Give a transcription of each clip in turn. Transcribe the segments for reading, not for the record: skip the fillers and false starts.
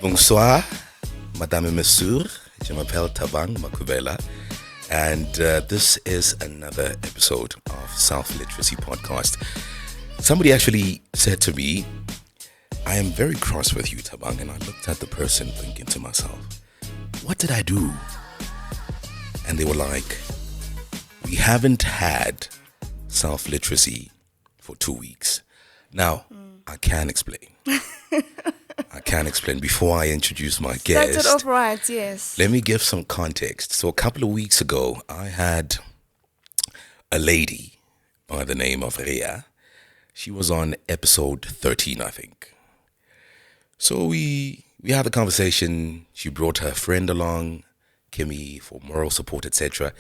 Bonsoir, Madame et Monsieur. Je m'appelle Tabang Makubela, and this is another episode of Self-Literacy Podcast. Somebody actually said to me, I am very cross with you, Tabang, and I looked at the person thinking to myself, what did I do? And they were like, we haven't had self-literacy for 2 weeks. Now, I can explain. I can explain. Before I introduce my guest, started off right, yes. Let me give some context. So a couple of weeks ago, I had a lady by the name of Rhea. She was on episode 13, I think. So we had a conversation. She brought her friend along, Kimmy, for moral support, etc.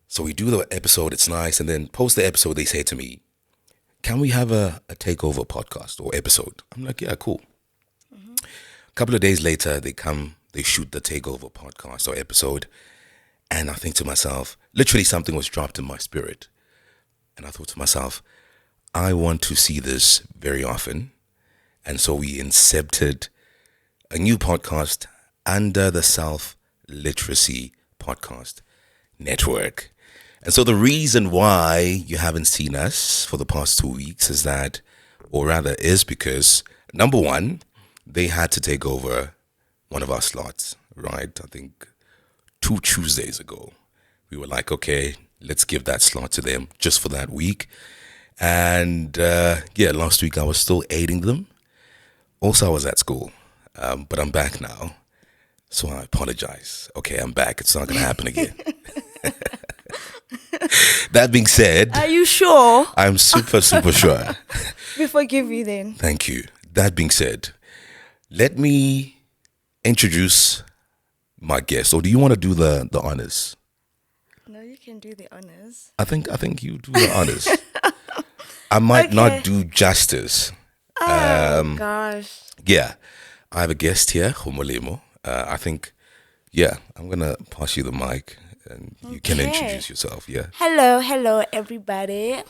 So we do the episode, it's nice, and then post the episode, they say to me, can we have a takeover podcast or episode? I'm like, yeah, cool. A couple of days later, they shoot the takeover podcast or episode, and I think to myself, literally something was dropped in my spirit. And I thought to myself, I want to see this very often. And so we incepted a new podcast under the Self-Literacy Podcast Network. And so the reason why you haven't seen us for the past 2 weeks is because, number one, they had to take over one of our slots, right? I think 2 Tuesdays ago. We were like, okay, let's give that slot to them just for that week. And last week I was still aiding them. Also, I was at school, but I'm back now. So I apologize. Okay, I'm back. It's not going to happen again. That being said, Are you sure? I'm super sure. We forgive you then. Thank you. That being said, let me introduce my guest. Or do you want to do the honors? No, you can do the honors. I think you do the honors. I might not do justice. Oh, gosh. Yeah. I have a guest here, Homolemo. I think, I'm going to pass you the mic. And you can introduce yourself, yeah. Hello, everybody.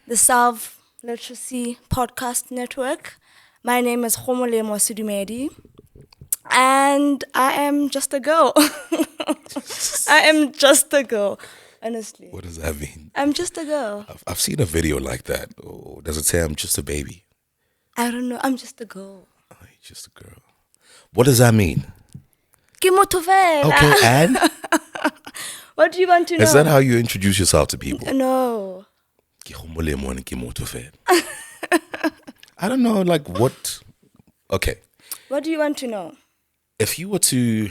The Self-Literacy Podcast Network. My name is Homolemo Sudumedi. And I am just a girl. I am just a girl, honestly. What does that mean? I'm just a girl. I've seen a video like that. Or does it say I'm just a baby? I don't know. I'm just a girl. Oh, you're just a girl. What does that mean? Okay, and? What do you want to know? Is that how you introduce yourself to people? No. I don't know, like what? Okay. What do you want to know? If you were to,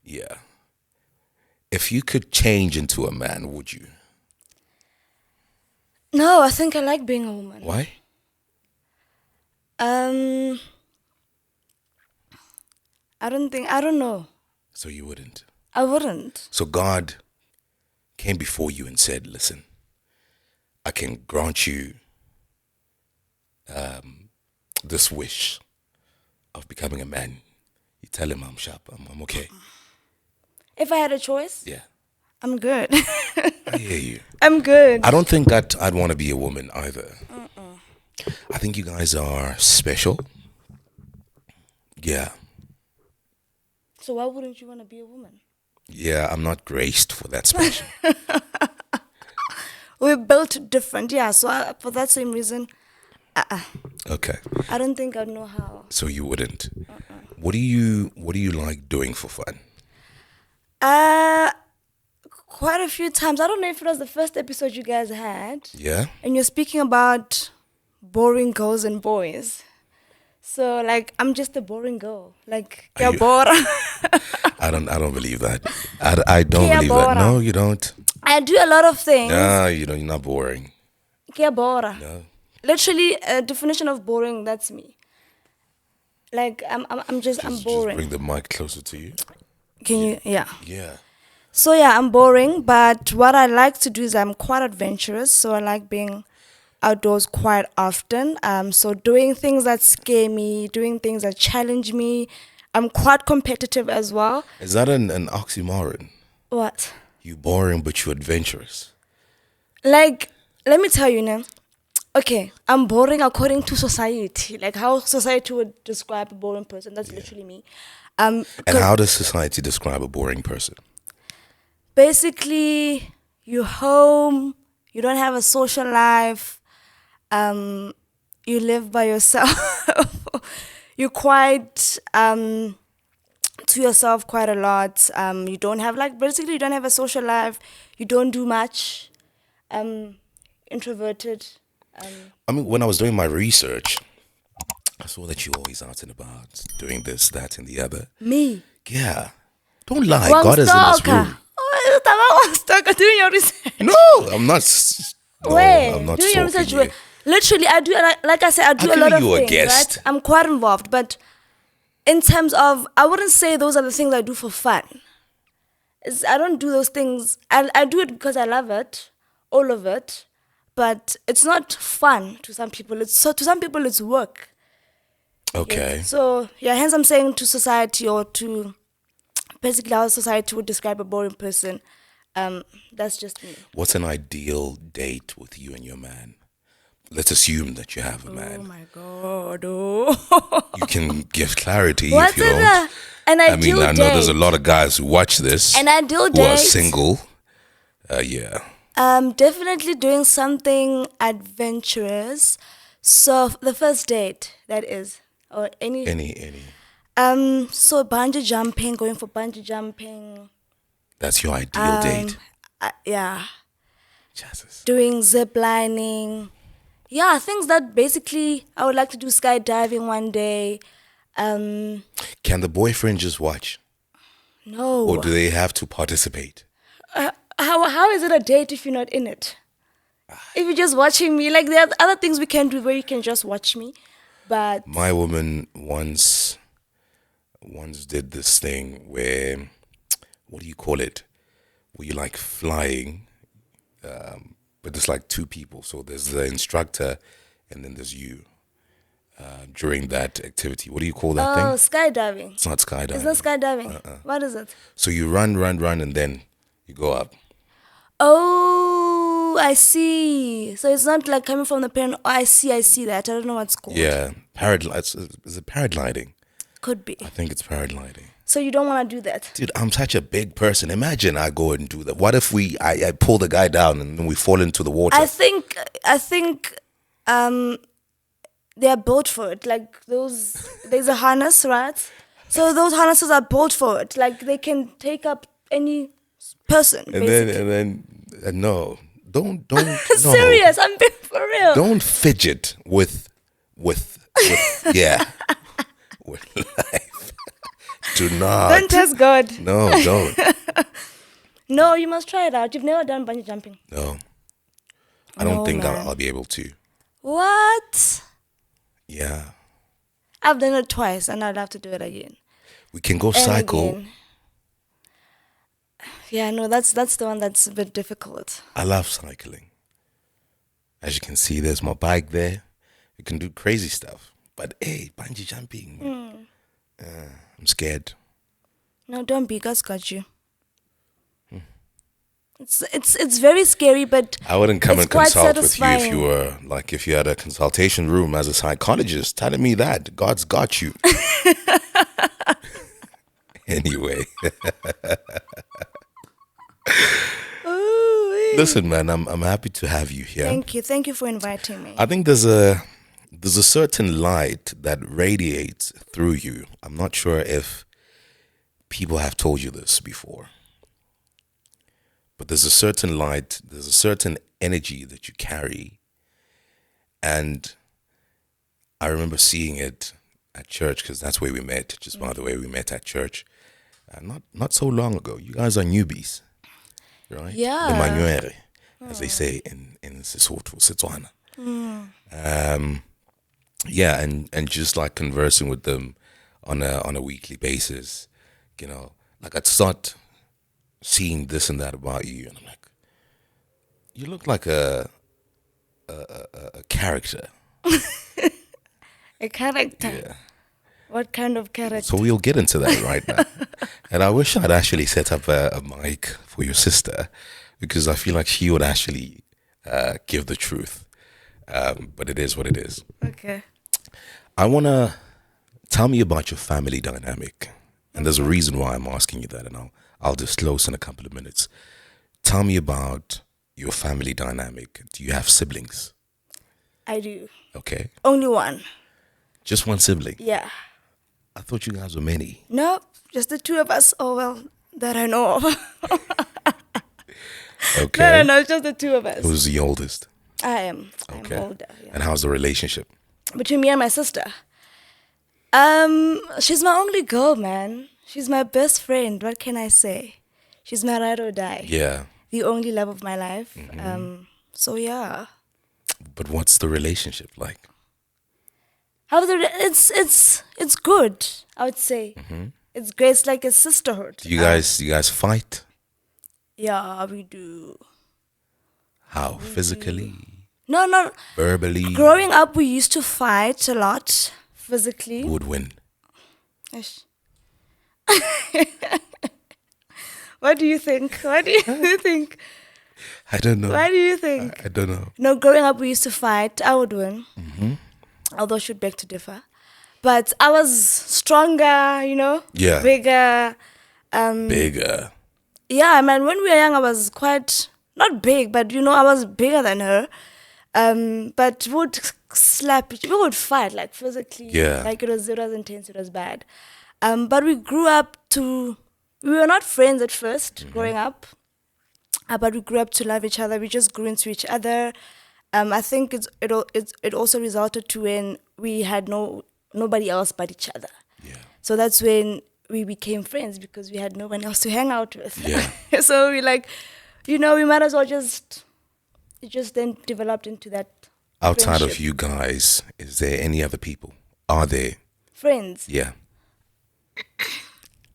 if you could change into a man, would you? No, I think I like being a woman. Why? I don't know. So you wouldn't? I wouldn't. So God came before you and said, listen, I can grant you this wish of becoming a man. You tell him I'm sharp, I'm okay. If I had a choice? Yeah. I'm good. I hear you. I'm good. I don't think that I'd want to be a woman either. I think you guys are special. Yeah. So why wouldn't you want to be a woman? Yeah, I'm not graced for that special. We're built different, yeah. So for that same reason, Okay. I don't think I'd know how. So you wouldn't. What do you like doing for fun? Quite a few times. I don't know if it was the first episode you guys had. Yeah. And you're speaking about boring girls and boys. So like I'm just a boring girl. Like Are you- bora. I don't believe that. I don't believe that. No, you don't. I do a lot of things. No, you don't. You're not boring. Bora. No. Literally, a definition of boring. That's me. Like I'm boring. Just bring the mic closer to you. Can you? Yeah. Yeah. So yeah, I'm boring. But what I like to do is I'm quite adventurous. So I like being outdoors quite often. So doing things that scare me, doing things that challenge me. I'm quite competitive as well. Is that an oxymoron? What? You boring, but you adventurous. Like, let me tell you now. Okay, I'm boring according to society. Like how society would describe a boring person. That's literally me. And 'Cause how does society describe a boring person? basically, you're home, you don't have a social life, you live by yourself. You're quite to yourself quite a lot. You don't have basically you don't have a social life. You don't do much. Introverted. I mean, when I was doing my research, I saw that you're always out and about, doing this, that, and the other. Me. Yeah. Don't lie. Wrong God is in this stalker. room. Oh, wrong stalker. Doing your research. No, I'm not. No, Wait, I'm not doing your stalking research. you. Literally, I do. Like I said, I do How a lot come of you a things. guest? Right? I'm quite involved, but in terms of, I wouldn't say those are the things I do for fun. I don't do those things. I do it because I love it, all of it, but it's not fun to some people. To some people it's work. Okay. Yes. So yeah, hence I'm saying to society, or to basically how society would describe a boring person. That's just me. What's an ideal date with you and your man? Let's assume that you have a Oh man. my god! Oh. You can give clarity What's if you don't. an I ideal mean, I know there's a date? lot of guys who watch this An ideal who are date? single. Yeah. Definitely doing something adventurous. So the first date, that is, or any. Any. So bungee jumping, going for bungee jumping. That's your ideal date. Yeah, Jesus. doing zip lining. Yeah, things that basically I would like to do skydiving one day. Can the boyfriend just watch, No. or do they have to participate? How is it a date if you're not in it? If you're just watching me, like there are other things we can do where you can just watch me, but My woman once did this thing where, what do you call it? Where you like flying, but there's like two people. So there's the instructor, and then there's you during that activity. What do you call that thing? skydiving. It's not skydiving. It's not skydiving. What is it? So you run, and then you go up. Oh, I see. So it's not like coming from the plane. Oh, I see that. I don't know what's called. Yeah, is it paragliding? Could be. I think it's paragliding. So you don't want to do that. Dude, I'm such a big person. Imagine I go and do that. What if I pull the guy down and then we fall into the water? I think they are built for it. Like there's a harness, right? So those harnesses are built for it. Like they can take up any person. and then no, don't no. Serious, I'm being for real. Don't fidget with yeah, with life. Do not. Don't test God. No, don't. No, you must try it out. You've never done bungee jumping. No, I don't No, think man. I'll be able to. What? Yeah, I've done it twice, and I'd have to do it again. we can go And cycle. again. Yeah, no, that's the one that's a bit difficult. I love cycling. As you can see, there's my bike there. You can do crazy stuff. But hey, bungee jumping, I'm scared. No, don't be. God's got you. It's very scary, but I wouldn't come it's and quite consult with you if satisfying. you were like, if you had a consultation room as a psychologist telling me that God's got you. Anyway, Ooh, listen, man, I'm happy to have you here. thank you for inviting me. I think there's a certain light that radiates through you. I'm not sure if people have told you this before, but there's a certain light, there's a certain energy that you carry, and I remember seeing it at church because that's where we met. Just by the way, we met at church, not so long ago. You guys are newbies, right? Yeah. Le Manuere, as they say in Sesotho, Setswana. Yeah, and just like conversing with them on a weekly basis, you know, like I'd start seeing this and that about you, and I'm like, you look like a character. A character. Yeah. What kind of character? So we'll get into that right now. And I wish I'd actually set up a mic for your sister, because I feel like she would actually give the truth. but it is what it is. Okay. I want to tell me about your family dynamic. And there's a reason why I'm asking you that, and I'll disclose in a couple of minutes. Tell me about your family dynamic. Do you have siblings? I do. Okay. Only one. Just one sibling? Yeah. I thought you guys were many. No, just the two of us. Oh, well, that I know of. Okay. No, just the two of us. Who's the oldest? I am. Okay. I'm older. Yeah. And how's the relationship? Between me and my sister. She's my only girl, man. She's my best friend. What can I say? She's my ride or die. Yeah. The only love of my life. So yeah. But what's the relationship like? It's good. I would say it's great. It's like a sisterhood. Do you guys fight? Yeah, we do. How? Physically? No. Verbally? Growing up, we used to fight a lot physically. Who would win? Ish. What do you think? What do you think? I don't know. Why do you think? I don't know. No, growing up, we used to fight. I would win. Although should beg to differ. But I was stronger, Yeah. bigger. Bigger. Yeah, man, when we were young, I was quite, not big, but I was bigger than her. But we would slap each, we would fight, like physically. Yeah. Like it was intense, it was bad. But we grew up we were not friends at first, growing up. But we grew up to love each other. We just grew into each other. I think it also resulted to when we had nobody else but each other. Yeah. So that's when we became friends because we had no one else to hang out with. Yeah. So we we might as well it just then developed into that Outside of friendship. you guys, is there any other people? Are there? Friends. Yeah.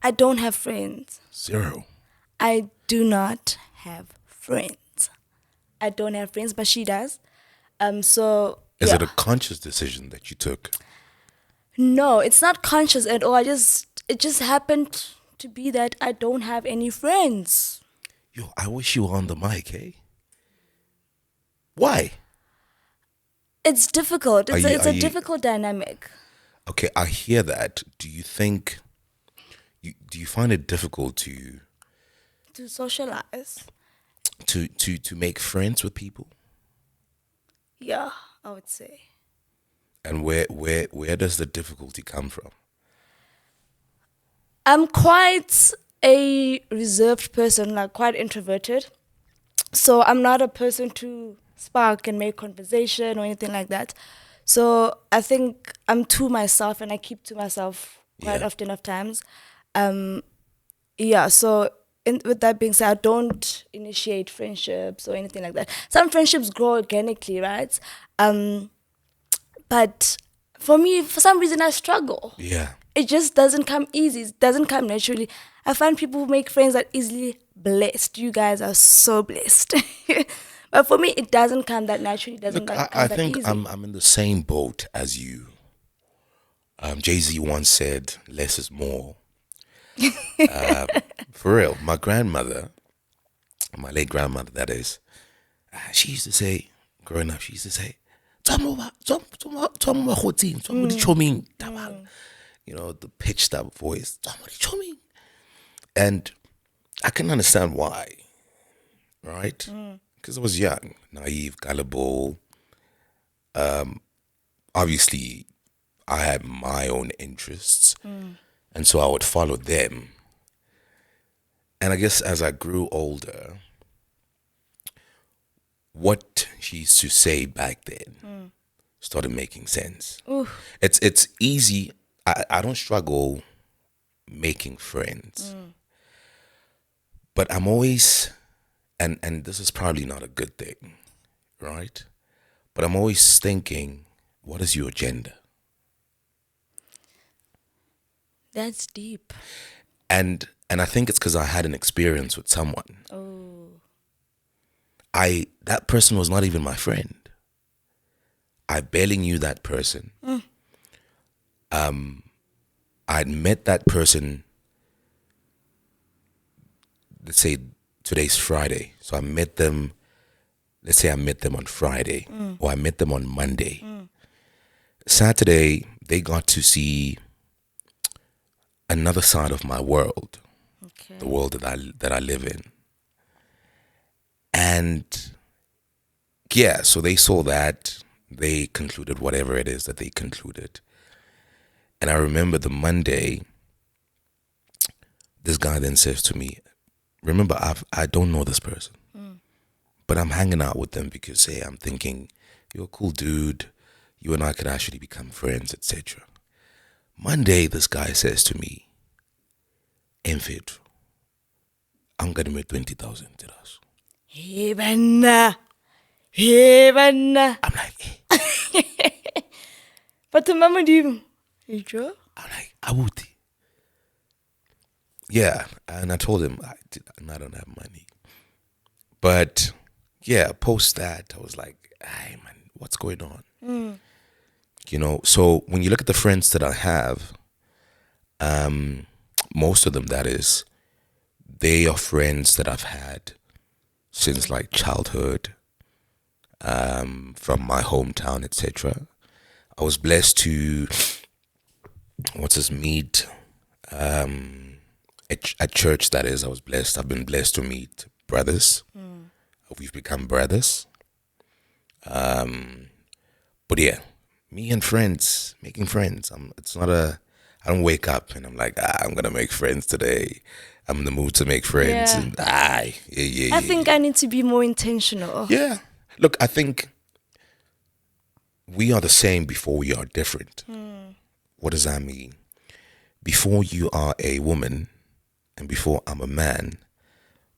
I don't have friends. Zero. I do not have friends. I don't have friends, but she does. So Is yeah. it a conscious decision that you took? No, it's not conscious at all. It just happened to be that I don't have any friends. Yo, I wish you were on the mic, eh? Why? It's difficult. Are It's you- a difficult dynamic. Okay, I hear that. Do you think do you find it difficult To socialize. to make friends with people? Yeah, I would say. And where does the difficulty come from? I'm quite a reserved person, like quite introverted. So I'm not a person to spark and make conversation or anything like that. So I think I'm to myself and I keep to myself quite Yeah. often of times. Yeah, so with that being said, I don't initiate friendships or anything like that. Some friendships grow organically, right? But for me, for some reason, I struggle. Yeah. It just doesn't come easy. It doesn't come naturally. I find people who make friends are easily blessed. You guys are so blessed. But for me, it doesn't come that naturally. It doesn't Look, come I that think easy. I'm in the same boat as you. Jay-Z once said, less is more. For real, my grandmother, my late grandmother, that is, she used to say, growing up, she used to say, you know, the pitched up voice, and I can understand why, right? Because I was young, naive, gullible. Obviously, I had my own interests, and so I would follow them. And I guess as I grew older, what she used to say back then started making sense. It's easy. I don't struggle making friends, but I'm always, and this is probably not a good thing, right? But I'm always thinking, what is your agenda? That's deep. And I think it's because I had an experience with someone. Oh. That person was not even my friend. I barely knew that person. I'd met that person, let's say today's Friday. So I met them let's say I met them on Friday or I met them on Monday. Saturday, they got to see another side of my world, Okay. the world that I live in. And yeah, so they saw that. They concluded whatever it is that they concluded. And I remember the Monday, this guy then says to me, remember, I don't know this person, but I'm hanging out with them because, hey, I'm thinking, you're a cool dude. You and I could actually become friends, etc. Monday, this guy says to me, Enfit, I'm going to make 20,000 dirhams. Hey, banna. Hey, banna. I'm like, eh. But the mama do. You sure? I'm like, Awuti. Yeah, and I told him, I don't have money. But yeah, post that, I was like, hey, man, what's going on? You know, so when you look at the friends that I have, most of them, that is, they are friends that I've had since like childhood, from my hometown, etc. I was blessed to, meet at church, that is. I've been blessed to meet brothers. We've become brothers. But yeah, me and friends, making friends. I don't wake up and I'm like, I'm gonna make friends today. I'm in the mood to make friends. Yeah. And I think I need to be more intentional. yeah. Look, I think we are the same before we are different. What does that mean? Before you are a woman and before I'm a man,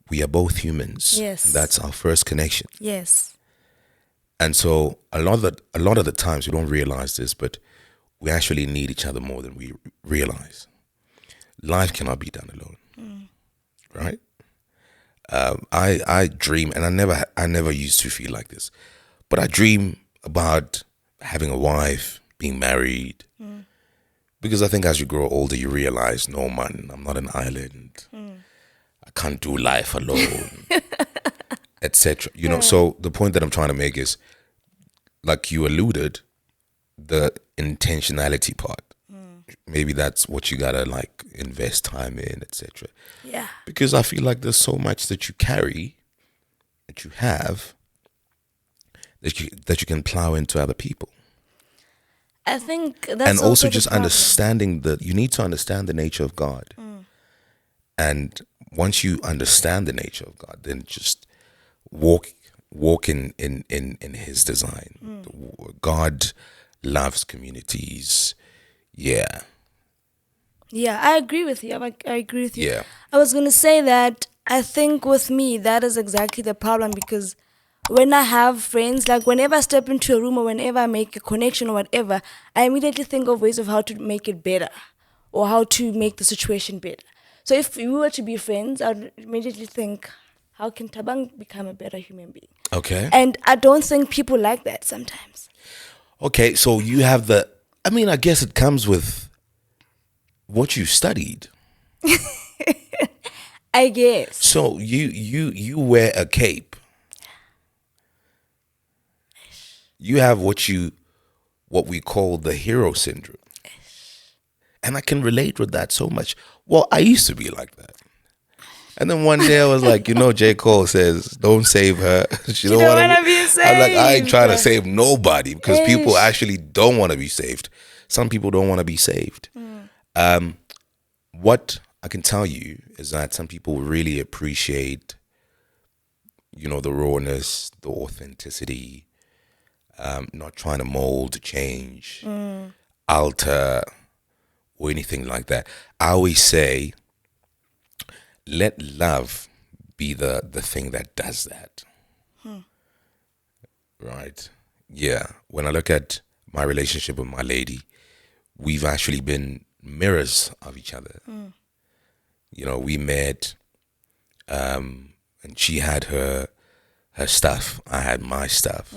we are both humans. Yes. And that's our first connection. Yes. And so a lot of the times we don't realize this, but we actually need each other more than we realize. Life cannot be done alone, right? I dream, and I never used to feel like this, but I dream about having a wife, being married, because I think as you grow older, you realize, no, man, I'm not an island. I can't do life alone, etc. You know, so the point that I'm trying to make is, like you alluded, the intentionality part. Maybe that's what you gotta like invest time in, etc. Yeah. Because I feel like there's so much that you carry, that you have, that you can plow into other people. I think that's And also the just problem. understanding you need to understand the nature of God. And once you understand the nature of God, then just walk in his design. God loves communities. Yeah. Yeah, I agree with you. I agree with you. Yeah. I was going to say that I think with me, that is exactly the problem, because when I have friends, like whenever I step into a room or whenever I make a connection or whatever, I immediately think of ways of how to make it better or how to make the situation better. So if we were to be friends, I'd immediately think, how can Tabang become a better human being? Okay. And I don't think people like that sometimes. Okay, so you have I guess it comes with what you studied. I guess. So you wear a cape. You have what we call the hero syndrome. And I can relate with that so much. Well, I used to be like that. And then one day I was like, J. Cole says, don't save her. She don't want to be saved. I'm like, I ain't trying to save nobody, because people Ish. actually don't want to be saved. Some people don't want to be saved. What I can tell you is that some people really appreciate, the rawness, the authenticity, not trying to mold, change, alter, or anything like that. I always say, let love be the thing that does that. Right? Yeah. When I look at my relationship with my lady, we've actually been mirrors of each other. We met, and she had her stuff, I had my stuff.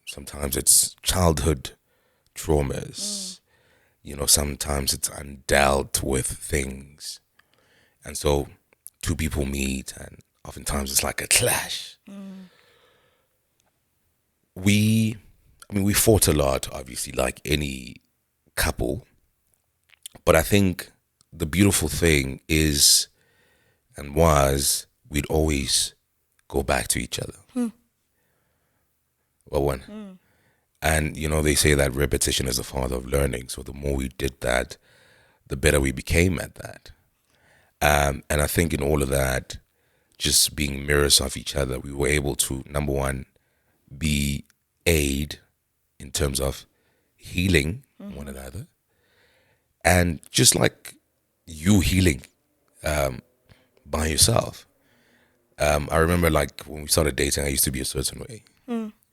Sometimes it's childhood traumas. Sometimes it's undealt with things. And so two people meet, and oftentimes it's like a clash. we fought a lot, obviously, like any couple. But I think the beautiful thing is and was we'd always go back to each other. Well, one. And, they say that repetition is the father of learning. So the more we did that, the better we became at that. And I think in all of that, just being mirrors of each other, we were able to, number one, be aid in terms of healing one another. And just like you healing by yourself. I remember like when we started dating, I used to be a certain way,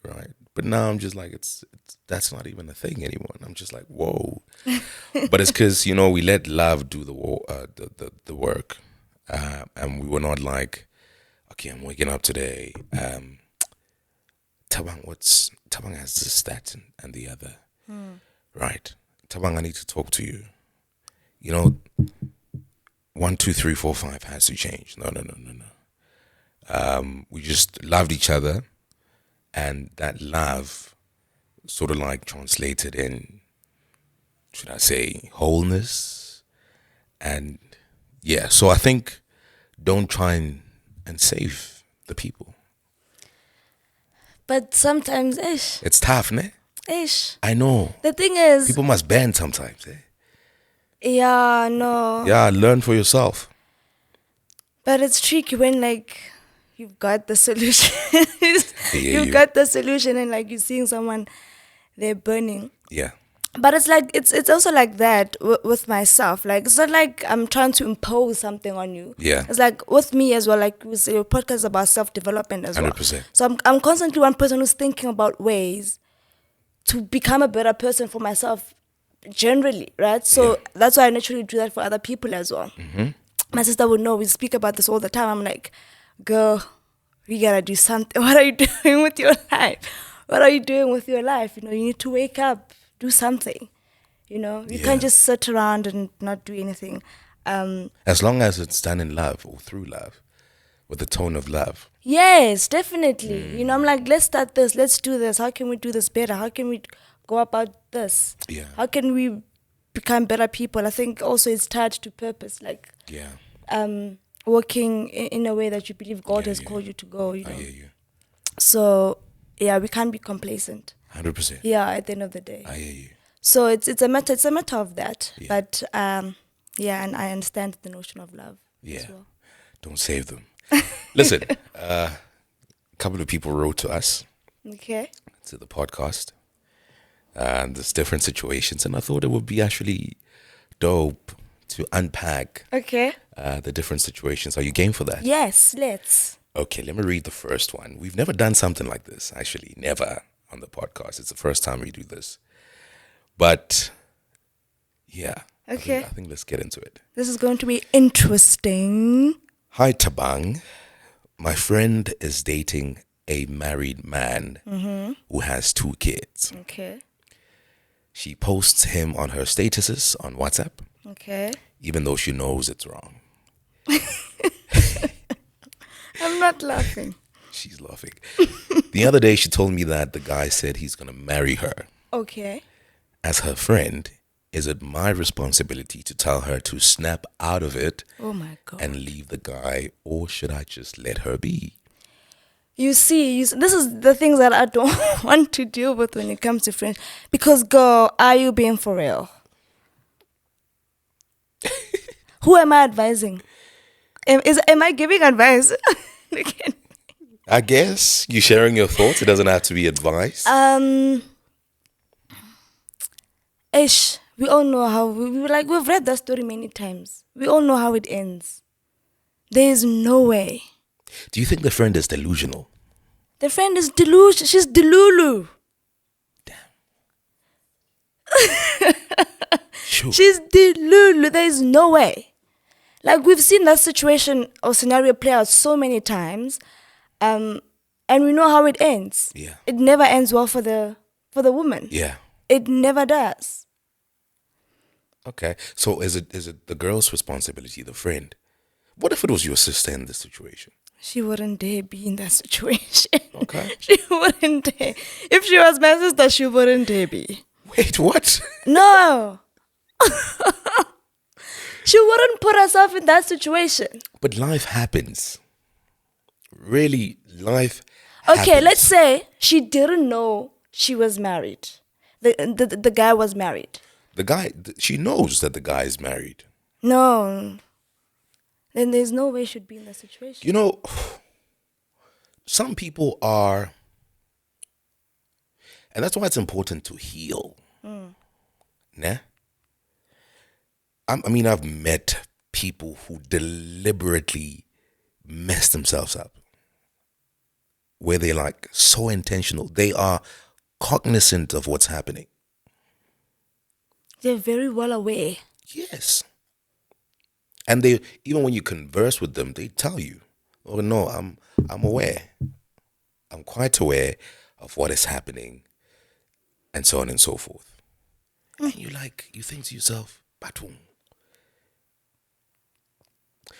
right? But now I'm just like, it's that's not even a thing anymore. And I'm just like, whoa. But it's because, we let love do the work. And we were not like, okay, I'm waking up today. Tabang has this, that, and the other. Right. Tabang, I need to talk to you. 1, 2, 3, 4, 5 has to change. No. We just loved each other, and that love sort of like translated in, should I say, wholeness. And yeah, so I think don't try and save the people. But sometimes, ish. It's tough, ne? Ish. I know. The thing is, People must bend sometimes, eh? yeah, no. Yeah, learn for yourself. But it's tricky when like you've got the solution. You. Got the solution and like you're seeing someone, they're burning. Yeah. But it's like it's also like that with myself. Like it's not like I'm trying to impose something on you. Yeah. It's like with me as well. Like we say, your podcast is about self-development as 100%. well. So I'm constantly one person who's thinking about ways to become a better person for myself, generally, right? So that's why I naturally do that for other people as well. My sister would know. We speak about this all the time. I'm like, girl, we gotta do something. What are you doing with your life? What are you doing with your life? You need to wake up. Do something, you can't just sit around and not do anything. As long as it's done in love or through love, with the tone of love. Yes, definitely. I'm like, let's start this, let's do this. How can we do this better? How can we go about this? Yeah. How can we become better people? I think also it's tied to purpose, like working in a way that you believe God has called you to go. I hear you. So yeah, we can't be complacent. 100%. Yeah, at the end of the day. I hear you. So it's a matter of that. Yeah. But and I understand the notion of love as well. Don't save them. Listen, a couple of people wrote to us. Okay. To the podcast. And there's different situations, and I thought it would be actually dope to unpack the different situations. Are you game for that? Yes, let's. Okay, let me read the first one. We've never done something like this, actually. Never. On the podcast. It's the first time we do this. But yeah. Okay. I think let's get into it. This is going to be interesting. Hi Tabang. My friend is dating a married man who has 2 kids. Okay. She posts him on her statuses on WhatsApp. Okay. Even though she knows it's wrong. I'm not laughing. She's laughing. The other day, she told me that the guy said he's going to marry her. Okay. As her friend, is it my responsibility to tell her to snap out of it Oh my God. and leave the guy, or should I just let her be? You see, this is the things that I don't want to deal with when it comes to friends. Because, girl, are you being for real? Who am I advising? Am I giving advice? I guess you sharing your thoughts. It doesn't have to be advice. We all know how we've read that story many times. We all know how it ends. There is no way. Do you think the friend is delusional? The friend is delusional. She's delulu. Damn. Sure. She's delulu. There is no way. Like, we've seen that situation or scenario play out so many times, and we know how it ends. Yeah. It never ends well for the woman. Yeah. It never does. Okay. So is it the girl's responsibility, the friend? What if it was your sister in this situation? She wouldn't dare be in that situation. Okay. She wouldn't dare. If she was my sister, she wouldn't dare be. Wait, what? No. She wouldn't put herself in that situation. But life happens. Really, life Okay, happens. let's say she didn't know she was married. The guy was married. The guy, she knows that the guy is married. No. Then there's no way she'd be in that situation. You know, some people are, and that's why it's important to heal. Nah? I mean, I've met people who deliberately mess themselves up, where they're like so intentional. They are cognizant of what's happening. They're very well aware. Yes. And they, even when you converse with them, they tell you, "Oh no, I'm aware. I'm quite aware of what is happening," and so on and so forth. And you think to yourself, "Batum."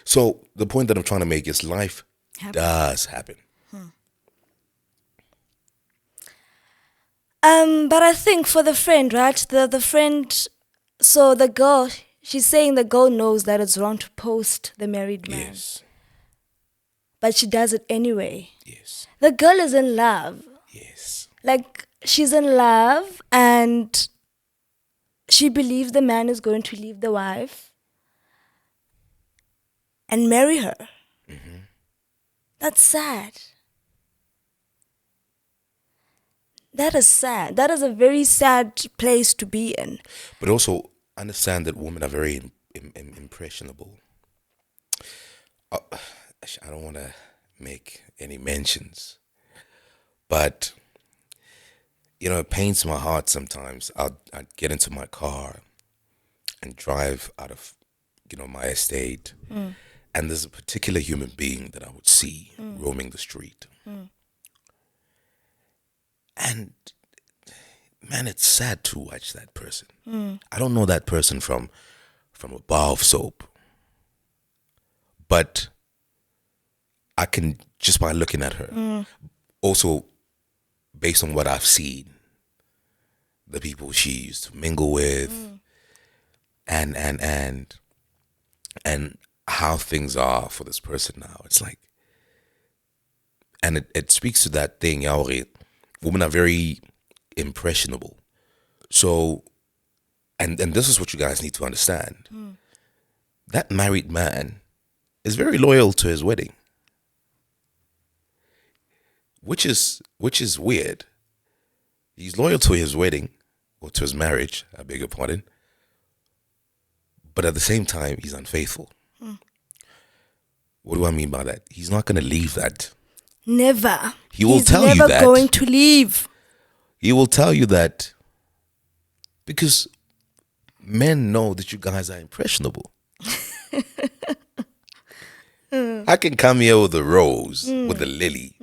So the point that I'm trying to make is life does happen. But I think for the friend, right? The friend, so the girl, she's saying the girl knows that it's wrong to post the married man. Yes. But she does it anyway. Yes. The girl is in love. Yes. Like, she's in love and she believes the man is going to leave the wife and marry her. That's sad. That is sad. That is a very sad place to be in. But also understand that women are very impressionable. I don't want to make any mentions, but you know, it pains my heart sometimes. I'd get into my car and drive out of, my estate, and there's a particular human being that I would see roaming the street. And man, it's sad to watch that person. I don't know that person from a bar of soap, but I can, just by looking at her, also based on what I've seen, the people she used to mingle with, and how things are for this person now. It's like, and it speaks to that thing, Yaori. Women are very impressionable. So, and this is what you guys need to understand. That married man is very loyal to his wedding, which is weird. He's loyal to his wedding, or to his marriage, I beg your pardon, but at the same time, he's unfaithful. What do I mean by that? He's not going to leave that. Never. He will tell you that. He's never going to leave. He will tell you that because men know that you guys are impressionable. I can come here with a rose, with a lily.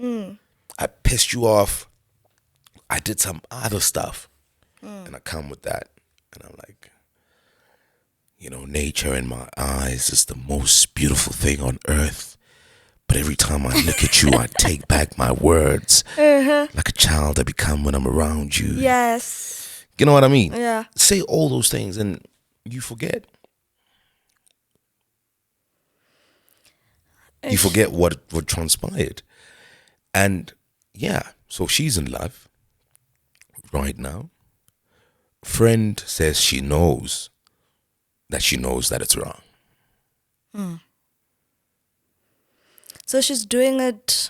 I pissed you off. I did some other stuff. And I come with that. And I'm like, nature in my eyes is the most beautiful thing on earth. But every time I look at you, I take back my words. Like a child I become when I'm around you. Yes. You know what I mean? Yeah. Say all those things and you forget. You forget what transpired. And yeah, so she's in love right now. Friend says she knows that it's wrong. So she's doing it.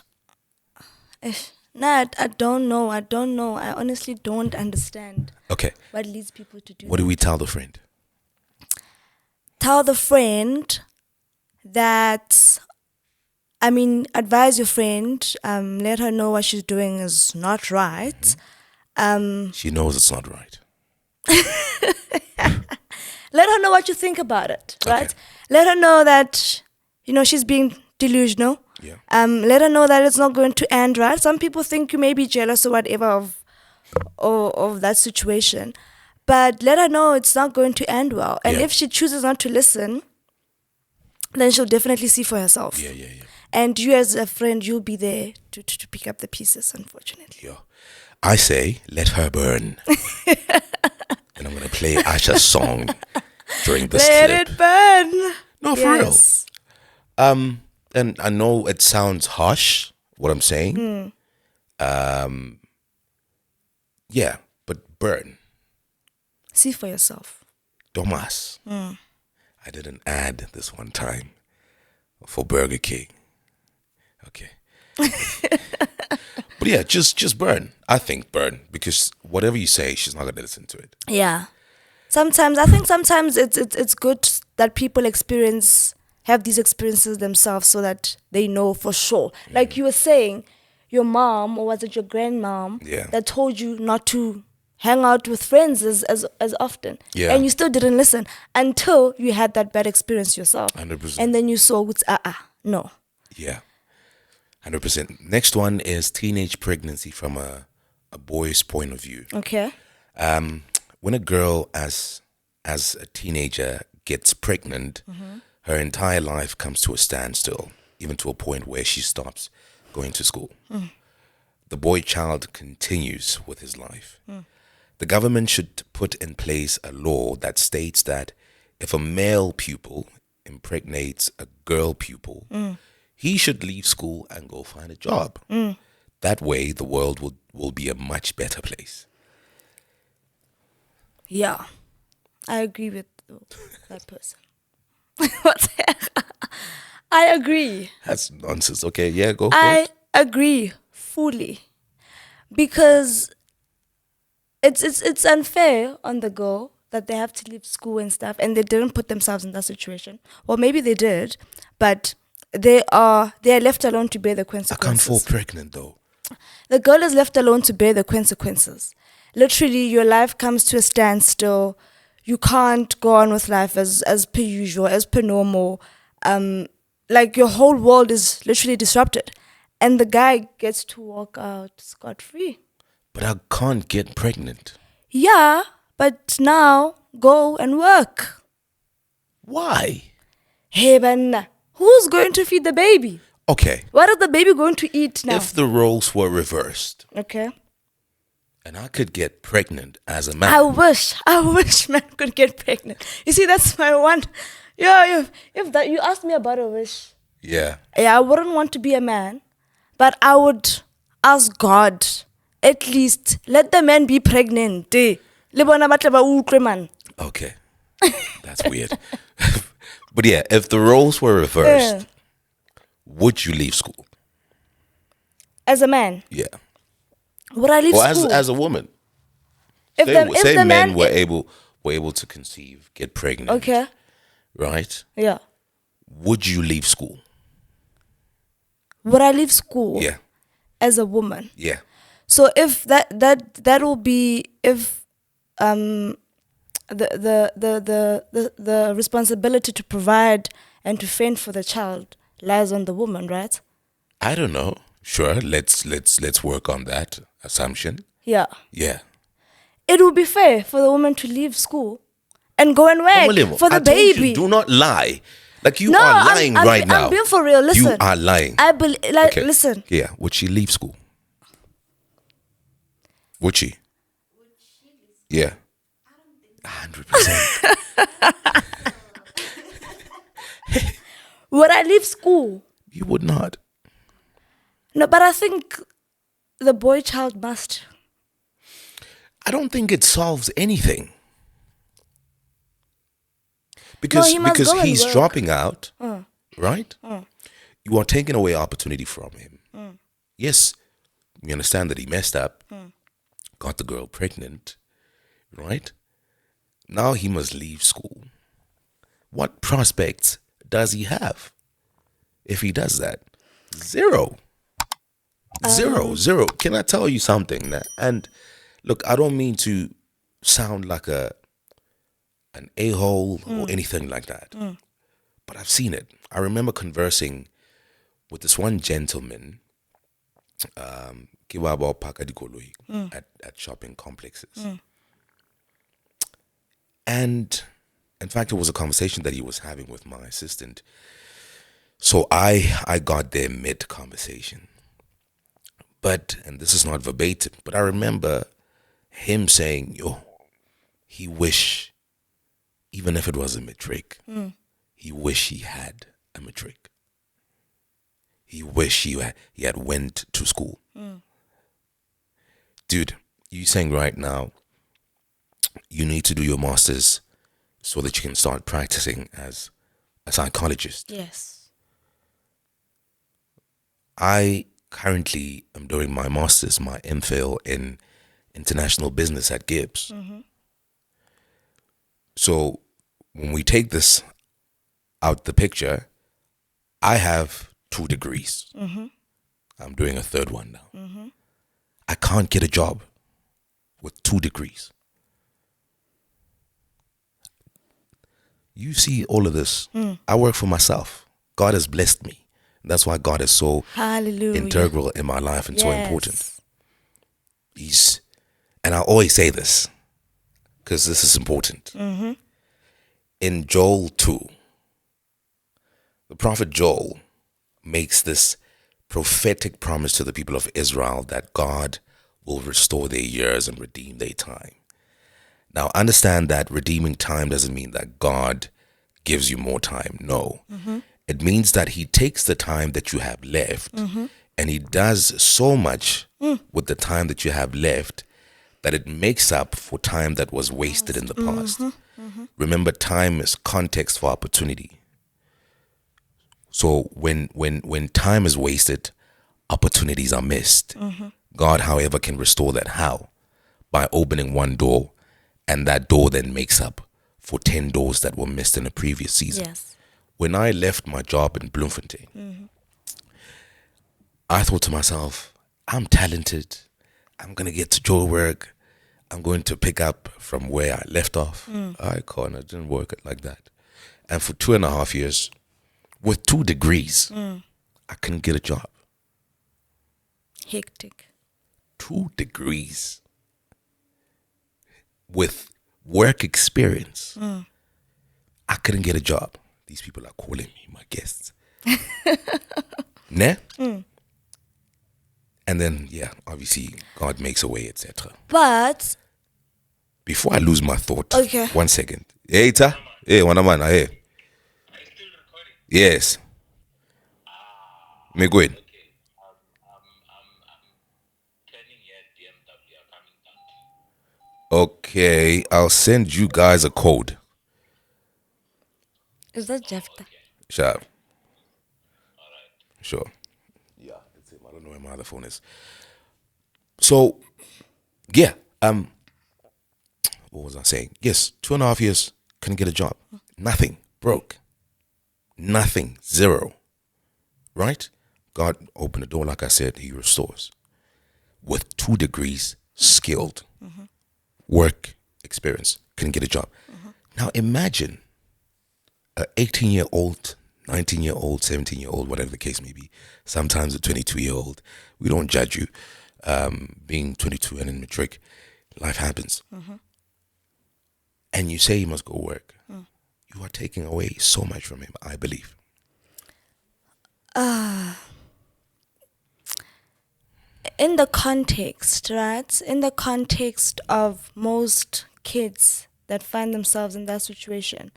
Nah, I don't know. I honestly don't understand. Okay. What leads people to do What do we tell the friend? Tell the friend that, advise your friend, let her know what she's doing is not right. She knows it's not right. Let her know what you think about it, right? Okay. Let her know that, she's being delusional. Yeah. Let her know that it's not going to end right. Some people think you may be jealous or whatever of that situation. But let her know it's not going to end well. And Yeah. if she chooses not to listen, then she'll definitely see for herself. Yeah. And you as a friend, you'll be there to pick up the pieces, unfortunately. Yeah. I say, let her burn. And I'm going to play Asha's song during this Let clip. it burn. No, for real. And I know it sounds harsh, what I'm saying. Yeah, but burn. See for yourself. Domas. I didn't add this one time for Burger King. Okay. But yeah, just burn. I think burn, because whatever you say, she's not gonna listen to it. Yeah. I think sometimes it's good that people have these experiences themselves so that they know for sure. Like you were saying, your mom, or was it your grandmom, Yeah. that told you not to hang out with friends as often. Yeah. And you still didn't listen until you had that bad experience yourself. 100%. And then you saw it's no. Yeah, 100%. Next one is teenage pregnancy from a boy's point of view. Okay. When a girl as a teenager gets pregnant, her entire life comes to a standstill, even to a point where she stops going to school. The boy child continues with his life. The government should put in place a law that states that if a male pupil impregnates a girl pupil, he should leave school and go find a job. That way, the world will be a much better place. Yeah. I agree with that person. What's that? I agree. That's nonsense. Okay, yeah, go for I it. agree fully, because it's unfair on the girl that they have to leave school and stuff, and they didn't put themselves in that situation. Well, maybe they did, but they are left alone to bear the I consequences. can't fall pregnant though. The girl is left alone to bear the consequences. Literally, your life comes to a standstill. You can't go on with life as per usual, as per normal. Like your whole world is literally disrupted, and the guy gets to walk out scot-free. But I can't get pregnant. Yeah, but now go and work. Why? Hey, Banna, who's going to feed the baby? Okay, What is the baby going to eat now? if the roles were reversed Okay. and I could get pregnant as a man, I wish man could get pregnant. You see, that's my one. Yeah, if that you asked me about a wish, yeah, I wouldn't want to be a man, but I would ask God, at least let the man be pregnant. Le bona ba tle ba utlwe man. okay, that's weird. But yeah, if the roles were reversed, would you leave school? As a man, Yeah, would I leave or school? as a woman? if Say the men man, were able to conceive, get pregnant, okay, right? yeah. Would you leave school? Would I leave school? Yeah, As a woman. yeah. So if that will be if the responsibility to provide and to fend for the child lies on the woman, right? I don't know. Sure, let's work on that assumption. Yeah. Yeah. It would be fair for the woman to leave school and go and work Omolemo, for the I told baby. you, do not lie. Like you No, are lying right now. I'm being for real. Listen. You are lying. I believe. Okay. Listen. Yeah. Would she leave school? Would she? Yeah. 100%. Would I leave school? You would not. No, but I think the boy child must. I don't think it solves anything. Because he must go and he's work. dropping out, right? You are taking away opportunity from him. Yes, we understand that he messed up, got the girl pregnant, right? Now he must leave school. What prospects does he have if he does that? Zero. Zero. Can I tell you something? And look, I don't mean to sound like an a-hole or anything like that. But I've seen it. I remember conversing with this one gentleman, Kiwabo Pakadikoloi, at shopping complexes. And in fact, it was a conversation that he was having with my assistant. So I got there mid conversation. But, and this is not verbatim, but I remember him saying, yo, he wish, even if it was a matric, he wish he had a matric. He wish he had went to school. Dude, you saying right now, you need to do your master's so that you can start practicing as a psychologist. Yes. I currently am doing my master's, my MPhil in international business at Gibbs. So when we take this out the picture, I have 2 degrees. I'm doing a 3rd one now. I can't get a job with 2 degrees. You see all of this. I work for myself. God has blessed me. That's why God is so Hallelujah. integral in my life and so important. And I always say this because this is important. In Joel 2, the prophet Joel makes this prophetic promise to the people of Israel that God will restore their years and redeem their time. Now, understand that redeeming time doesn't mean that God gives you more time. No. It means that he takes the time that you have left and he does so much with the time that you have left that it makes up for time that was wasted in the past. Remember, time is context for opportunity. So when time is wasted, opportunities are missed. God, however, can restore that. How? By opening one door, and that door then makes up for 10 doors that were missed in the previous season. Yes. When I left my job in Bloemfontein, I thought to myself, I'm talented. I'm going to get to joy work. I'm going to pick up from where I left off. I can't. It didn't work like that. And for 2.5 years, with 2 degrees, I couldn't get a job. Hectic. 2 degrees with work experience. I couldn't get a job. These people are calling me my guests. Ne? And then, yeah, obviously, God makes a way, etc. But Before I lose my thought, Okay. 1 second. Hey, Ita. Hey, Wanaman. Hey. Are you still recording? Yes. Me go in. Okay. I'm turning here at DMW. I'm coming down. Okay, I'll send you guys a code. is that Jefta? Sharp. Sure. Yeah, that's him. I don't know where my other phone is. So, yeah. What was I saying? Yes, 2.5 years, couldn't get a job. Nothing. Broke. Nothing. Zero. Right? God opened the door, like I said, he restores. With 2 degrees, skilled. Work experience. Couldn't get a job. Now imagine a 18-year-old, 19-year-old, 17-year-old, whatever the case may be, sometimes a 22-year-old. We don't judge you. Being 22 and in matric, life happens. And you say he must go work. You are taking away so much from him, I believe. In the context, right? In the context of most kids that find themselves in that situation,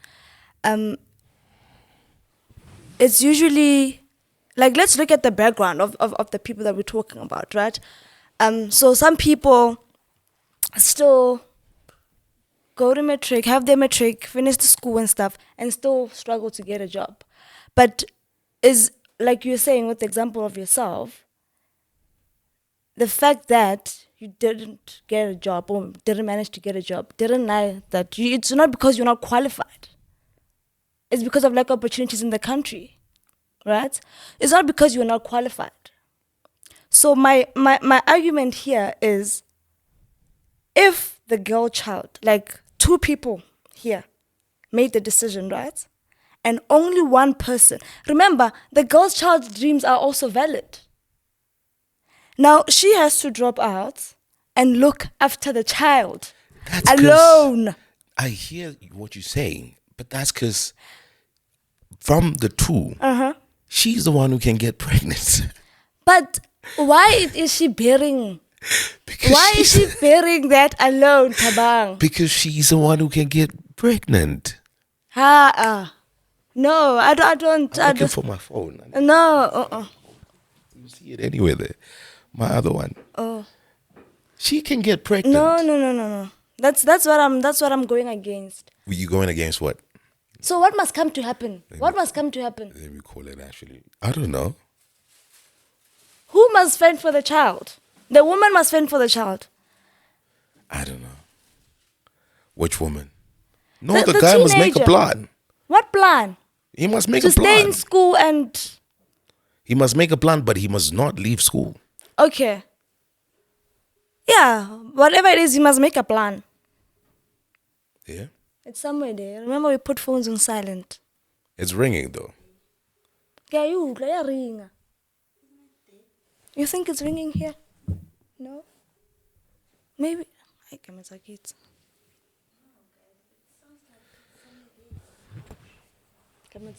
it's usually like, let's look at the background of the people that we're talking about, right? So some people still go to matric, have their matric, finish the school and stuff, and still struggle to get a job. But is, like you're saying with the example of yourself, the fact that you didn't get a job or didn't manage to get a job didn't lie that you, it's not because you're not qualified. It's because of lack of opportunities in the country, right? It's not because you're not qualified. So my argument here is, if the girl child, like 2 people here, made the decision, right? And only one person. Remember, the girl's child's dreams are also valid. Now, she has to drop out and look after the child That's 'cause alone. I hear what you're saying, but that's because from the 2, She's the one who can get pregnant. But why is she bearing? Because Why is she bearing that alone, Tabang? Because she's the one who can get pregnant. No, I don't. I'm looking for my phone. No. You see it anywhere there. My other one. Oh. She can get pregnant. No. That's what I'm going against. Were you going against what? So what must come to happen? What must come to happen? Let me call it actually. I don't know. Who must fend for the child? The woman must fend for the child. I don't know. Which woman? No, The the guy must make a teenager. plan. What plan? He must make To a plan. stay in school and... He must make a plan, but he must not leave school. Okay. Yeah, whatever it is, you must make a plan. Yeah? It's somewhere there. Remember, we put phones on silent. It's ringing though. Yeah, you ring. You think it's ringing here? No? Maybe. I can make it.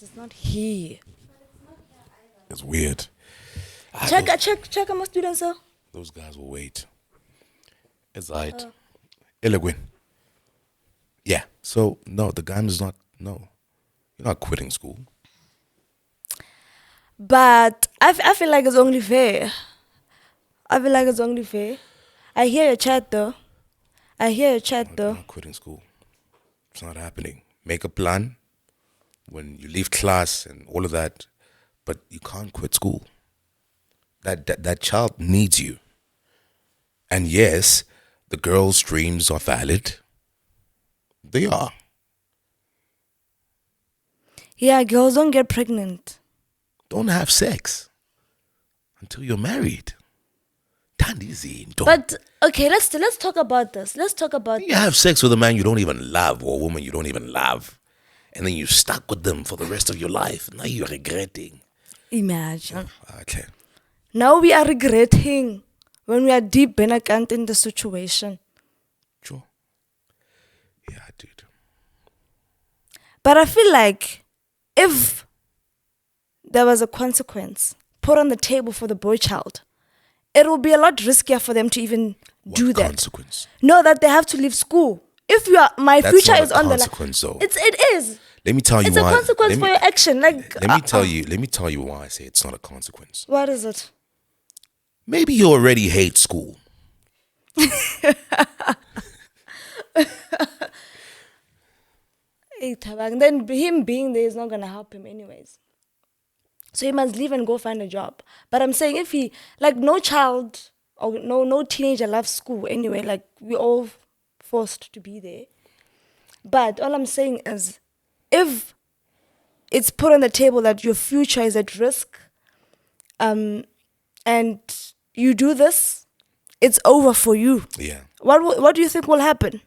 It's not here. It's weird. Check my students, sir. Those guys will wait. It's right. Elegwin. Yeah. So no, the guy is not. No, you're not quitting school. But I feel like it's only fair. I hear your chat though. You're not quitting school. It's not happening. Make a plan when you leave class and all of that, but you can't quit school. That child needs you. And yes, the girl's dreams are valid. They are. Yeah, girls don't get pregnant. Don't have sex until you're married. Don't. But okay, let's talk about this. You have sex with a man you don't even love or a woman you don't even love. And then you're stuck with them for the rest of your life. Now you're regretting. Imagine. Okay. Now we are regretting when we are deep in the situation. Sure. Yeah, dude. But I feel like if there was a consequence put on the table for the boy child, it will be a lot riskier for them to even do that. What consequence? Know that they have to leave school. If That's future not is a on the line, consequence, though. it is. Let me tell you It's why. a consequence for your action. Like Let me tell you why I say it's not a consequence. what is it? Maybe you already hate school. Then him being there is not gonna help him anyways. So he must leave and go find a job. But I'm saying if he no child or no teenager loves school anyway, like we're all forced to be there. But all I'm saying is if it's put on the table that your future is at risk, and you do this, it's over for you. Yeah. What do you think will happen?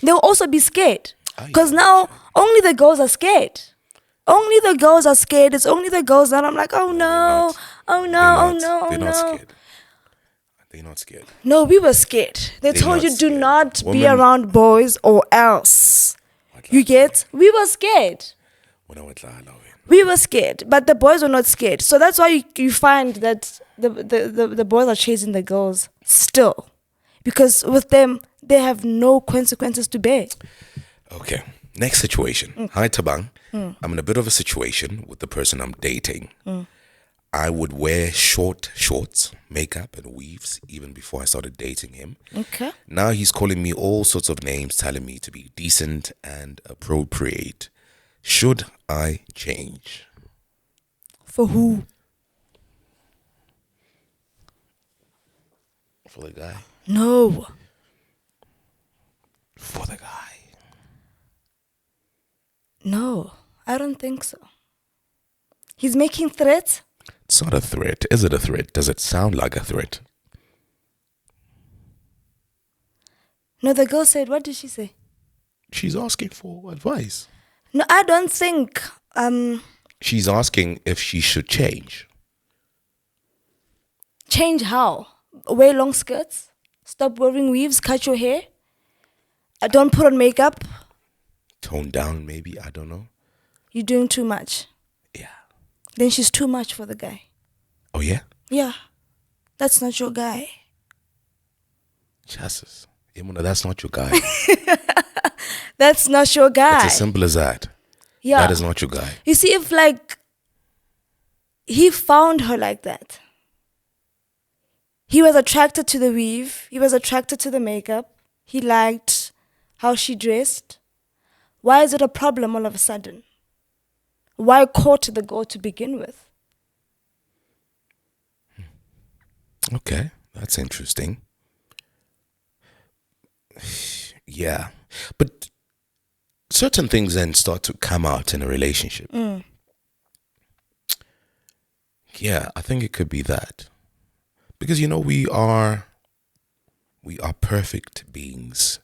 They'll also be scared. Oh, Because yeah, now only the girls are scared. Only the girls are scared. It's only the girls that I'm like, oh no, oh no, oh no, oh They're not no. scared. They're not scared. No, we were scared. They They're told not you do scared. not be Women- around boys or else. You get? We were scared. We were scared, but the boys were not scared. So that's why you find that the boys are chasing the girls still. Because with them, they have no consequences to bear. Okay. Next situation. Hi, Tabang. I'm in a bit of a situation with the person I'm dating. I would wear short shorts, makeup, and weaves even before I started dating him. Okay. Now he's calling me all sorts of names, telling me to be decent and appropriate. Should I change? For who? For the guy? No. For the guy. No, I don't think so. He's making threats. It's not a threat. Is it a threat? Does it sound like a threat? No, the girl said, what did she say? She's asking for advice. No, I don't think. She's asking if she should change. Change how? Wear long skirts? Stop wearing weaves? Cut your hair? Don't put on makeup? Tone down, maybe. I don't know. You're doing too much. Yeah. then she's too much for the guy. Oh, yeah? Yeah, that's not your guy. Jesus. Imuna, that's not your guy. That's not your guy. It's as simple as that. Yeah. That is not your guy. You see, if like he found her like that, he was attracted to the weave, he was attracted to the makeup, he liked how she dressed. Why is it a problem all of a sudden? Why court the girl to begin with? Okay, that's interesting. Yeah, but certain things then start to come out in a relationship. Yeah, I think it could be that. Because we are perfect beings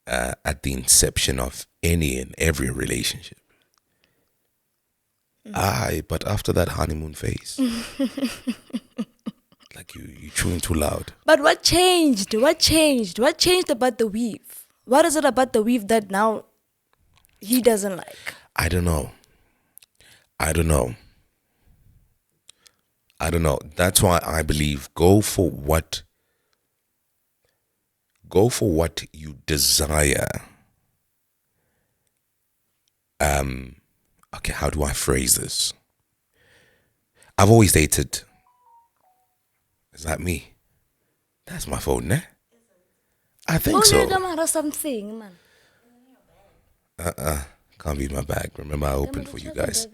at the inception of any and every relationship. Aye, but after that honeymoon phase, like you chewing too loud. But what changed? What changed? What changed about the weave? What is it about the weave that now he doesn't like? I don't know. That's why I believe go for what you desire. Okay, how do I phrase this? I've always dated. Is that me? That's my phone, ne? I think so. Something, man. Can't be in my bag. Remember I opened for you guys.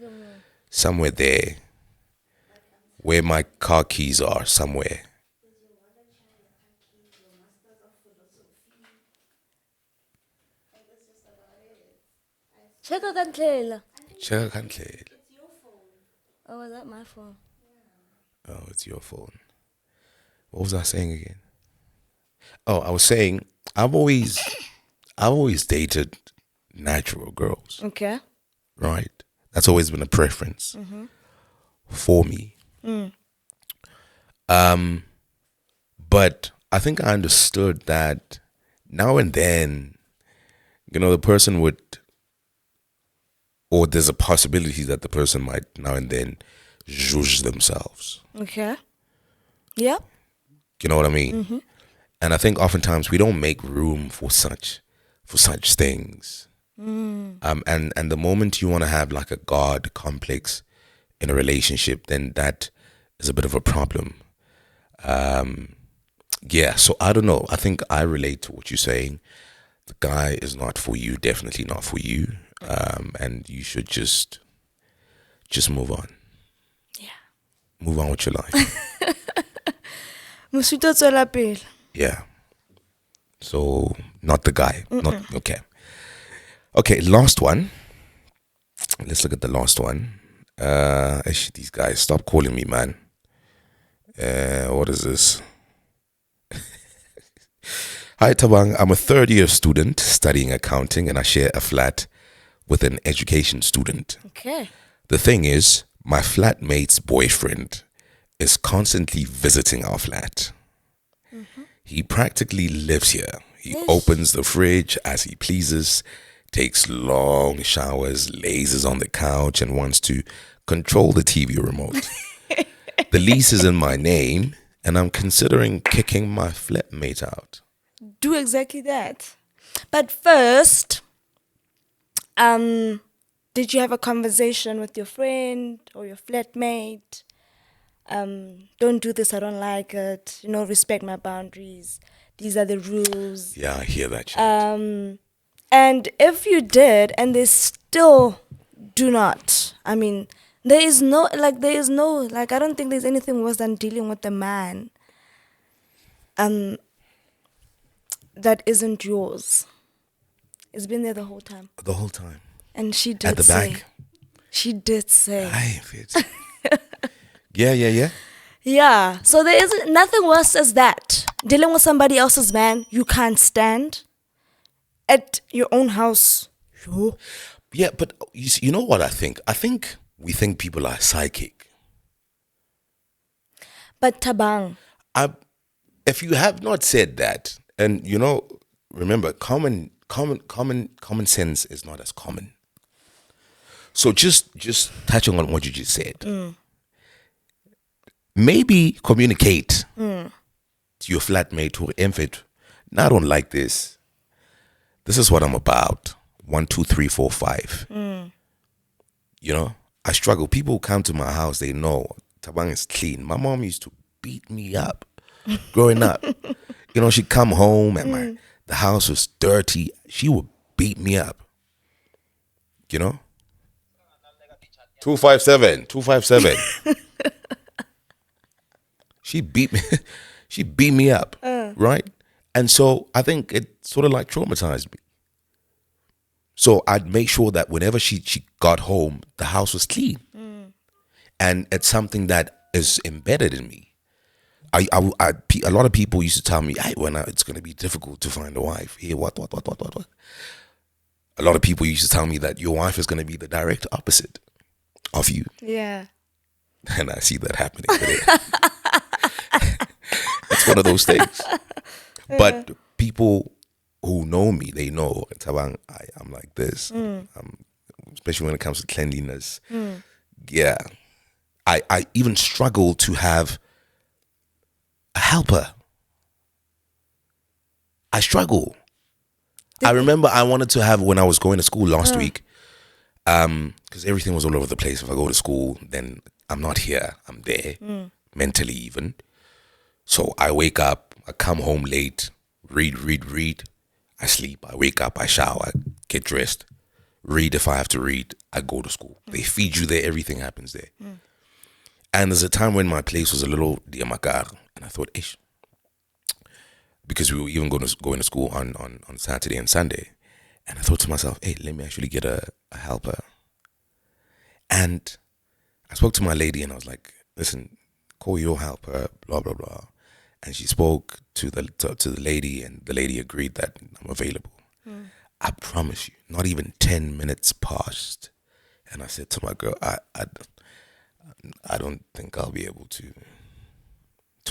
Somewhere there. Where my car keys are, somewhere. Check again, Taylor. Check and clear. Oh, was that my phone? Oh, it's your phone. What was I saying again? Oh, I was saying I've always dated natural girls, Okay. right? That's always been a preference for me. But I think I understood that now and then, the person would, or there's a possibility that the person might now and then judge themselves. Okay. Yeah. You know what I mean? And I think oftentimes we don't make room for such things. And the moment you want to have like a God complex in a relationship, then that is a bit of a problem. Yeah, so I don't know. I think I relate to what you're saying. The guy is not for you, definitely not for you. And you should just move on. Yeah. Move on with your life. Mosito tswela pele. Yeah. So not the guy. Not okay. Okay, last one. Let's look at the last one. These guys, stop calling me, man. What is this? Hi, Tabang. I'm a third-year student studying accounting, and I share a flat with an education student. Okay. The thing is, my flatmate's boyfriend is constantly visiting our flat. He practically lives here. He opens the fridge as he pleases, takes long showers, lazes on the couch, and wants to control the TV remote. The lease is in my name, and I'm considering kicking my flatmate out. Do exactly that. But first, did you have a conversation with your friend or your flatmate? Don't do this, I don't like it. Respect my boundaries. These are the rules. Yeah, I hear that shit. And if you did and they still do not, I mean, I don't think there's anything worse than dealing with a man that isn't yours. It's been there the whole time. The whole time. And she did At the say. back. She did say. Aye, fit. Yeah. Yeah. So there is nothing worse as that. Dealing with somebody else's man you can't stand at your own house. Yo. Yeah, but you know what I think? I think we think people are psychic. But Tabang. If you have not said that, and remember, common sense is not as common. So just touching on what you just said, maybe communicate to your flatmate or infant. No, I don't like this. This is what I'm about. 1, 2, 3, 4, 5. You know, I struggle. People who come to my house, they know Tabang is clean. My mom used to beat me up growing up. You know, she'd come home and the house was dirty. She would beat me up. You know? 257. 257. She beat me. She beat me up. Right? And so I think it sort of like traumatized me. So I'd make sure that whenever she got home, the house was clean. And it's something that is embedded in me. A lot of people used to tell me, hey, it's going to be difficult to find a wife. Here, what. A lot of people used to tell me that your wife is going to be the direct opposite of you. Yeah. And I see that happening today. It's one of those things. But people who know me, they know Tabang, I'm like this. Especially when it comes to cleanliness. Yeah. I even struggle to have a helper. I struggle. I remember I wanted to have, when I was going to school last week, because everything was all over the place. If I go to school, then I'm not here. I'm there, mentally even. So I wake up, I come home late, read. I sleep, I wake up, I shower, I get dressed, read if I have to read, I go to school. They feed you there, everything happens there. And there's a time when my place was a little diamakar, and I thought, ish, because we were even going to school on Saturday and Sunday. And I thought to myself, hey, let me actually get a helper. And I spoke to my lady and I was like, listen, call your helper, blah, blah, blah. And she spoke to the lady, and the lady agreed that I'm available. I promise you, not even 10 minutes passed. And I said to my girl, I don't think I'll be able to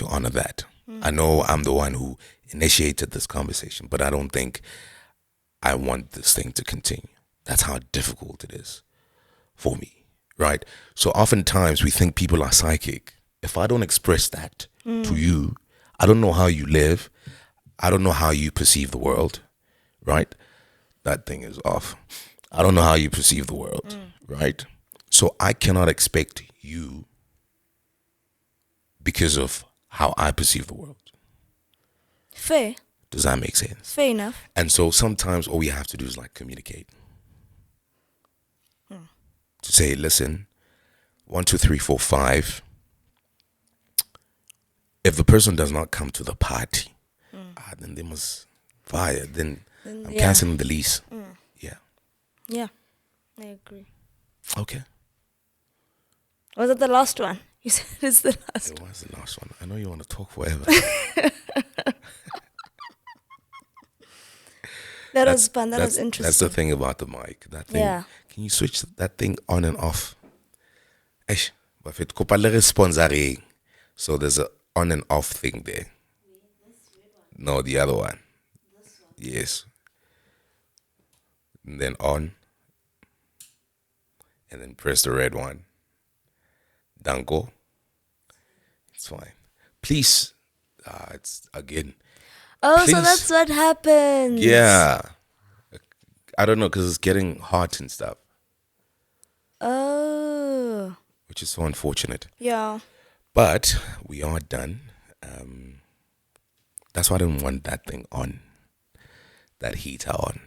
honor that. I know I'm the one who initiated this conversation, but I don't think I want this thing to continue. That's how difficult it is for me, right? So oftentimes we think people are psychic. If I don't express that to you, I don't know how you live. I don't know how you perceive the world, right? That thing is off. I don't know how you perceive the world, right? So I cannot expect you because of how I perceive the world. Fair. Does that make sense? Fair enough. And so sometimes all we have to do is like communicate. To say, listen, 1, 2, 3, 4, 5. If the person does not come to the party, then they must fire. Then I'm canceling the lease. Yeah. Yeah, I agree. Okay. Was it the last one? You said it's the last It was the last one. I know you want to talk forever. That was fun. That was interesting. That's the thing about the mic. That thing. Yeah. Can you switch that thing on and off? Eish, but it kopalere sponsoring. So there's a on and off thing there. No, the other one. Yes. And then on. And then press the red one. Danko. It's fine. Please. It's again. Oh, Please. so that's what happened. Yeah. I don't know, because it's getting hot and stuff, Oh. which is so unfortunate. Yeah. But we are done. That's why I didn't want that thing on, that heater on,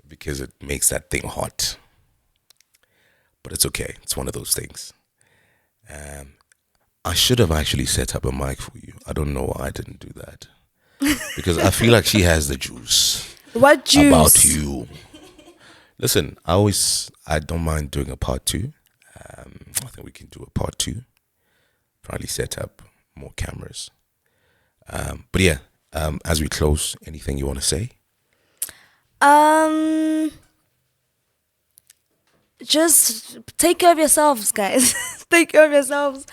because it makes that thing hot. But it's okay. It's one of those things. I should have actually set up a mic for you. I don't know why I didn't do that. Because I feel like she has the juice. What juice? About you. Listen, I don't mind doing a part 2. I think we can do a part 2. Probably set up more cameras. But yeah, as we close, anything you want to say? Just take care of yourselves, guys. Take care of yourselves.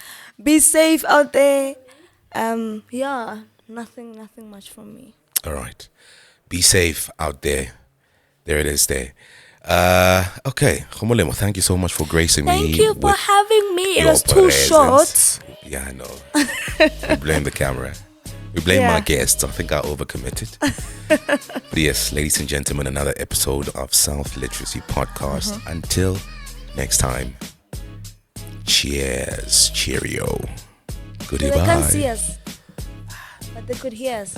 Be safe out there. Yeah, nothing much from me. All right. Be safe out there. There it is there. Okay, Khomolemo, thank you so much for gracing me. Thank you for with having me. It your was too presence. short. Yeah, I know. We blame the camera. We blame my Yeah. guests. I think I overcommitted. But yes, ladies and gentlemen, another episode of Self Literacy Podcast. Until next time, cheers, cheerio, So they can't see goodbye. us, but they could hear us.